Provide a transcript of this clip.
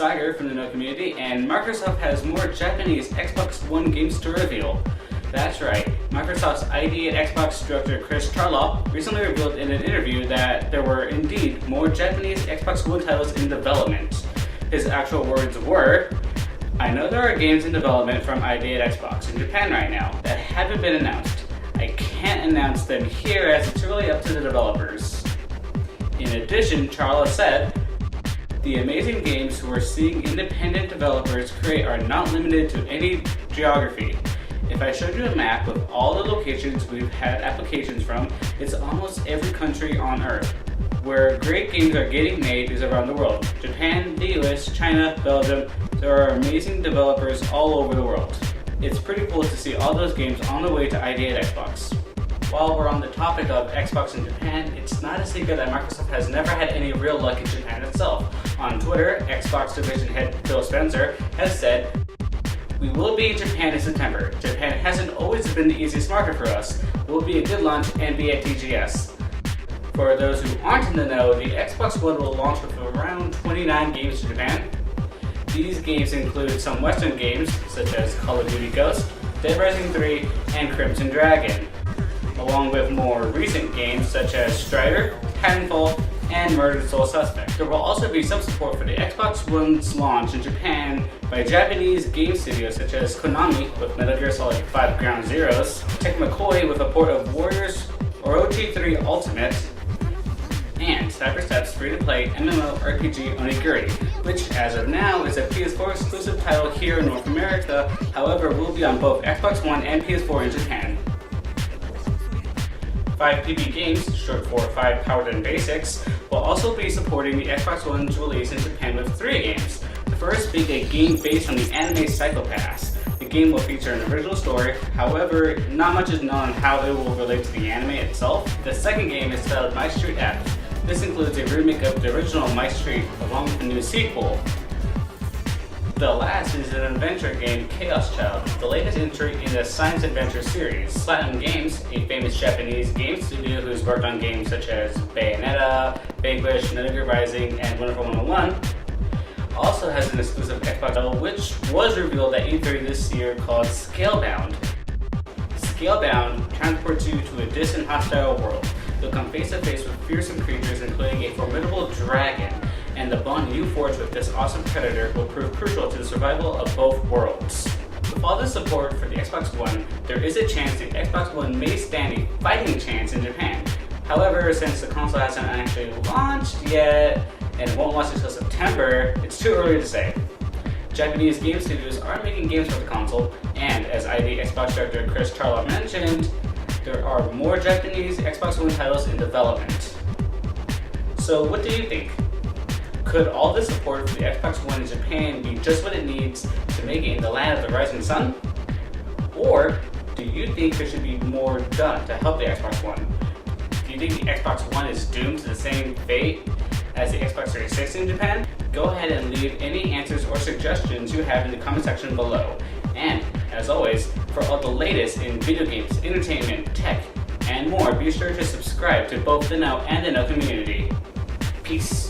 Xyger from the No community, and Microsoft has more Japanese Xbox One games to reveal. That's right, Microsoft's ID at Xbox director Chris Charlotte recently revealed in an interview that there were indeed more Japanese Xbox One titles in development. His actual words were, "I know there are games in development from ID at Xbox in Japan right now that haven't been announced. I can't announce them here as it's really up to the developers." In addition, Charlotte said, "The amazing games we're seeing independent developers create are not limited to any geography. If I showed you a map with all the locations we've had applications from, it's almost every country on Earth. Where great games are getting made is around the world. Japan, the US, China, Belgium, there are amazing developers all over the world. It's pretty cool to see all those games on the way to ID at Xbox." While we're on the topic of Xbox in Japan, it's not a secret that Microsoft has never had any real luck in Japan itself. On Twitter, Xbox division head Phil Spencer has said, "We will be in Japan in September. Japan hasn't always been the easiest market for us. We'll be a good launch and be at TGS." For those who aren't in the know, the Xbox One will launch with around 29 games in Japan. These games include some Western games such as Call of Duty Ghosts, Dead Rising 3, and Crimson Dragon, along with more recent games such as Strider, Titanfall, and Murdered Soul Suspect. There will also be some support for the Xbox One's launch in Japan by Japanese game studios such as Konami with Metal Gear Solid 5 Ground Zeroes, Tech McCoy with a port of Warriors Orochi 3 Ultimate, and Cyberstep's free-to-play MMORPG Onigiri, which as of now is a PS4 exclusive title here in North America, however will be on both Xbox One and PS4 in Japan. 5PB Games, short for 5 Powered and Basics, will also be supporting the Xbox One's release in Japan with 3 games. The first being a game based on the anime Psycho-Pass. The game will feature an original story, however, not much is known on how it will relate to the anime itself. The second game is titled My Street F. This includes a remake of the original My Street along with a new sequel. The last is an adventure game, Chaos Child, the latest entry in the science adventure series. Platinum Games, a famous Japanese game studio who's worked on games such as Bayonetta, Vanquish, Metal Gear Rising, and Wonderful 101, also has an exclusive Xbox title which was revealed at E3 this year called Scalebound. Scalebound transports you to a distant hostile world. You'll come face to face with fearsome creatures including a formidable dragon, and the bond you forge with this awesome predator will prove crucial to the survival of both worlds. With all the support for the Xbox One, there is a chance the Xbox One may stand a fighting chance in Japan. However, since the console hasn't actually launched yet, and it won't launch until September, it's too early to say. Japanese game studios are making games for the console, and as ID Xbox director Chris Charlotte mentioned, there are more Japanese Xbox One titles in development. So what do you think? Could all the support for the Xbox One in Japan be just what it needs to make it in the land of the rising sun? Or do you think there should be more done to help the Xbox One? Do you think the Xbox One is doomed to the same fate as the Xbox Series 6 in Japan? Go ahead and leave any answers or suggestions you have in the comment section below. And as always, for all the latest in video games, entertainment, tech, and more, be sure to subscribe to both the Now and the No community. Peace.